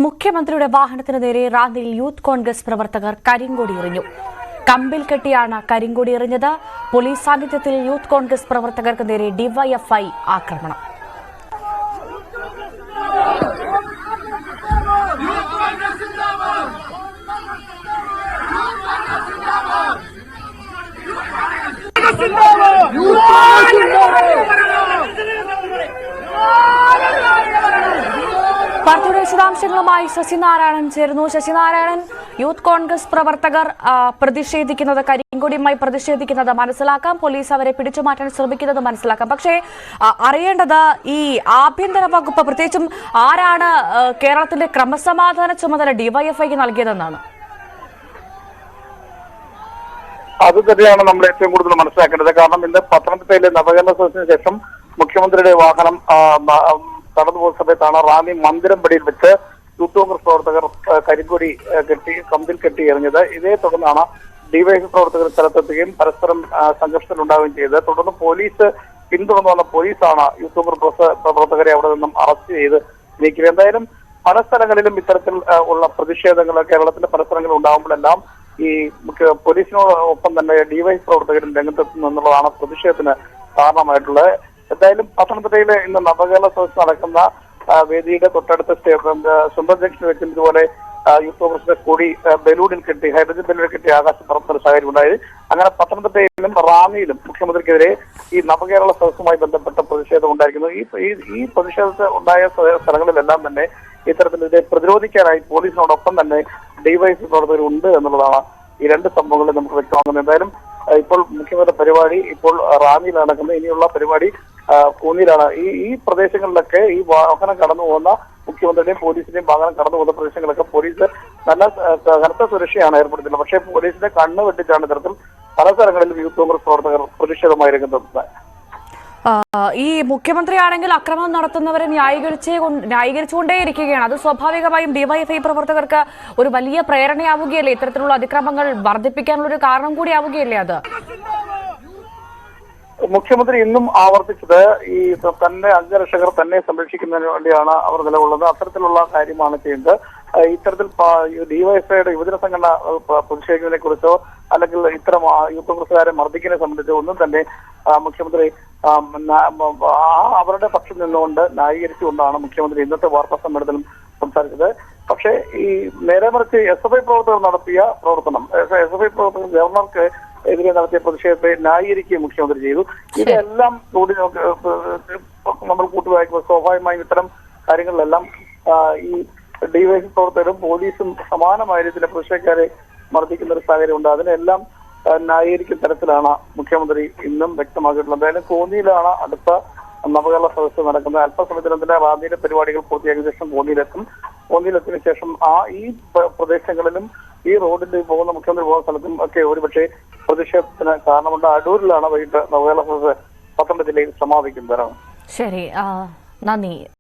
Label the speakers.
Speaker 1: മുഖ്യമന്ത്രിയുടെ വാഹനത്തിന് നേരെ റാന്നിയിൽ യൂത്ത് കോൺഗ്രസ് പ്രവർത്തകർ കരിങ്കൊടി എറിഞ്ഞു. കമ്പിൽ കെട്ടിയാണ് കരിങ്കൊടി എറിഞ്ഞത്. പോലീസ് സാന്നിധ്യത്തിൽ യൂത്ത് കോൺഗ്രസ് പ്രവർത്തകർക്ക് നേരെ ഡിവൈഎഫ്ഐ ആക്രമണം. വാർത്തയുടെ വിശദാംശങ്ങളുമായി ശശിനാരായണൻ ചേരുന്നു. ശശിനാരായണൻ, യൂത്ത് കോൺഗ്രസ് പ്രവർത്തകർ പ്രതിഷേധിക്കുന്നത്, കരിങ്കൊടിയുമായി പ്രതിഷേധിക്കുന്നത് മനസ്സിലാക്കാം, പോലീസ് അവരെ പിടിച്ചുമാറ്റാൻ ശ്രമിക്കുന്നത് മനസ്സിലാക്കാം. പക്ഷേ അറിയേണ്ടത് ഈ ആഭ്യന്തര വകുപ്പ്, പ്രത്യേകിച്ചും ആരാണ് കേരളത്തിന്റെ ക്രമസമാധാന ചുമതല ഡിവൈഎഫ്ഐക്ക് നൽകിയതെന്നാണ്.
Speaker 2: അത് തന്നെയാണ് നമ്മൾ ഏറ്റവും കൂടുതൽ മനസ്സിലാക്കേണ്ടത്. കാരണം ഇന്ന് പത്തനംതിട്ടയിലെ നവകേരള സദസ്സിന് ശേഷം മുഖ്യമന്ത്രിയുടെ വാഹനം കടന്നുപോകുന്ന സമയത്താണ് റാന്നി മന്ദിരംപടിയിൽ വെച്ച് യൂത്ത് കോൺഗ്രസ് പ്രവർത്തകർ കരിങ്കൊടി കെട്ടി കമ്പിൽ കെട്ടി എറിഞ്ഞത്. ഇതേ തുടർന്നാണ് ഡിവൈഎഫ്ഐ പ്രവർത്തകർ സ്ഥലത്തെത്തുകയും പരസ്പരം സംഘർഷത്തിലുണ്ടാവുകയും ചെയ്തത്. തുടർന്ന് പോലീസ് പിന്തുടർന്നു വന്ന പോലീസാണ് യൂത്ത് കോൺഗ്രസ് പ്രവർത്തകരെ അവിടെ നിന്നും അറസ്റ്റ് ചെയ്ത് നീക്കിയത്. എന്തായാലും പല സ്ഥലങ്ങളിലും ഇത്തരത്തിൽ ഉള്ള പ്രതിഷേധങ്ങൾ കേരളത്തിന്റെ പല സ്ഥലങ്ങളിൽ ഉണ്ടാകുമ്പോഴെല്ലാം ഈ പോലീസിനോടൊപ്പം തന്നെ ഡിവൈഎഫ്ഐ പ്രവർത്തകരും രംഗത്തെത്തുന്നു എന്നുള്ളതാണ് പ്രതിഷേധത്തിന് കാരണമായിട്ടുള്ളത്. എന്തായാലും പത്തനംതിട്ടയിലെ ഇന്ന് നവകേരള സദസ്സ് നടക്കുന്ന വേദിയുടെ തൊട്ടടുത്ത സ്വന്തം ജംഗ്ഷൻ വെച്ച് ഇതുപോലെ യൂത്ത് കോൺഗ്രസിന്റെ കൊടി ബലൂണിൽ കെട്ടി, ഹൈഡ്രജൻ ബലൂണിൽ കെട്ടി ആകാശം പറത്തുന്ന സാഹചര്യം ഉണ്ടായത്. അങ്ങനെ പത്തനംതിട്ടയിലും റാന്നിയിലും മുഖ്യമന്ത്രിക്കെതിരെ ഈ നവകേരള സദസ്സുമായി ബന്ധപ്പെട്ട പ്രതിഷേധം ഉണ്ടായിരിക്കുന്നു. ഈ പ്രതിഷേധത്തിൽ ഉണ്ടായ സ്ഥലങ്ങളിലെല്ലാം തന്നെ ഇത്തരത്തിൽ ഇതിനെ പ്രതിരോധിക്കാനായി പോലീസിനോടൊപ്പം തന്നെ ഡിവൈഎഫ്ഐ പ്രവർത്തകർ ഉണ്ട് എന്നുള്ളതാണ് ഈ രണ്ട് സംഭവങ്ങളിൽ നമുക്ക് വ്യക്തമാകുന്നത്. എന്തായാലും ഇപ്പോൾ മുഖ്യമന്ത്രിയുടെ പരിപാടി ഇപ്പോൾ റാന്നിയിലാണ് നടക്കുന്നത്. ഇനിയുള്ള പരിപാടി കൂന്നിയിലാണ്. ഈ പ്രദേശങ്ങളിലൊക്കെ ഈ വാഹനം കടന്നു പോകുന്ന മുഖ്യമന്ത്രിയുടെയും പോലീസിന്റെയും വാഹനം കടന്നു പോകുന്ന പ്രദേശങ്ങളൊക്കെ പോലീസ് നല്ല കനത്ത സുരക്ഷയാണ് ഏർപ്പെടുത്തുന്നത്. പക്ഷേ പോലീസിന്റെ കണ്ണ് വെട്ടിച്ചാണ് ഇത്തരത്തിൽ പല സ്ഥലങ്ങളിലും യൂത്ത് കോൺഗ്രസ് പ്രവർത്തകർ പ്രതിഷേധമായി രംഗത്തെത്തുന്നത്.
Speaker 1: ഈ മുഖ്യമന്ത്രിയാണെങ്കിൽ അക്രമം നടത്തുന്നവരെ ന്യായീകരിച്ചുകൊണ്ടേയിരിക്കുകയാണ്. അത് സ്വാഭാവികമായും ഡിവൈഎഫ്ഐ പ്രവർത്തകർക്ക് ഒരു വലിയ പ്രേരണയാവുകയല്ലേ? ഇത്തരത്തിലുള്ള അതിക്രമങ്ങൾ വർദ്ധിപ്പിക്കാനുള്ള ഒരു കാരണം കൂടിയാവുകയല്ലേ അത്?
Speaker 2: മുഖ്യമന്ത്രി ഇന്നും ആവർത്തിച്ചത് ഈ തന്നെ അംഗരക്ഷകർ തന്നെ സംരക്ഷിക്കുന്നതിന് വേണ്ടിയാണ് അവർ നിലകൊള്ളുന്നത്. അത്തരത്തിലുള്ള കാര്യമാണ് ചെയ്യുന്നത്. ഇത്തരത്തിൽ ഡിവൈഎഫ്ഐയുടെ യുവജന സംഘടന പ്രതിഷേധിക്കുന്നതിനെ കുറിച്ചോ അല്ലെങ്കിൽ ഇത്തരം യൂത്ത് കോൺഗ്രസുകാരെ മർദ്ദിക്കുന്നതിനെ സംബന്ധിച്ചോ ഒന്നും തന്നെ മുഖ്യമന്ത്രി അവരുടെ പക്ഷം നിന്നുകൊണ്ട് ന്യായീകരിച്ചുകൊണ്ടാണ് മുഖ്യമന്ത്രി ഇന്നത്തെ വാർത്താ സമ്മേളനത്തിലും സംസാരിച്ചത്. പക്ഷേ ഈ നേരെ മറിച്ച് എസ്എഫ്ഐ പ്രവർത്തകർ നടത്തിയ പ്രവർത്തനം, എസ്എഫ്ഐ പ്രവർത്തകർ ഗവർണർക്ക് എതിരെ നടത്തിയ പ്രതിഷേധത്തെ ന്യായീകരിക്കുകയും മുഖ്യമന്ത്രി ചെയ്തു. ഇതെല്ലാം കൂടി നമ്മൾ കൂട്ടുവായിക്കുമ്പോൾ സ്വാഭാവികമായും ഇത്തരം കാര്യങ്ങളിലെല്ലാം ഈ ഡിവൈഎഫ്ഐ പ്രവർത്തകരും പോലീസും സമാനമായ രീതിയിലെ പ്രതിഷേധക്കാരെ മർദ്ദിക്കുന്ന ഒരു സാഹചര്യം ഉണ്ട്. അതിനെല്ലാം ന്യായീകരിക്കുന്ന തരത്തിലാണ് മുഖ്യമന്ത്രി ഇന്നും വ്യക്തമാക്കിയിട്ടുള്ളത്. എന്തായാലും കോന്നിയിലാണ് അടുത്ത നവകേരള സദസ്സ് നടക്കുന്നത്. അല്പസമയത്തിനും തന്നെ റാന്നിയിലെ പരിപാടികൾ പൂർത്തിയാക്കിയ ശേഷം കോന്നിയിലെത്തിയതിനു ശേഷം ഈ പ്രദേശങ്ങളിലും ഈ റോഡിൽ പോകുന്ന മുഖ്യമന്ത്രി പോകുന്ന സ്ഥലത്തും ഒക്കെ ഒരുപക്ഷെ പ്രതിഷേധത്തിന് കാരണമുണ്ട്. അടൂരിലാണ് വൈകിട്ട് നവകേരള സദസ്സ് പത്തനംതിട്ട ജില്ലയിൽ സമാപിക്കുന്നത്.
Speaker 1: ശരി, നന്ദി.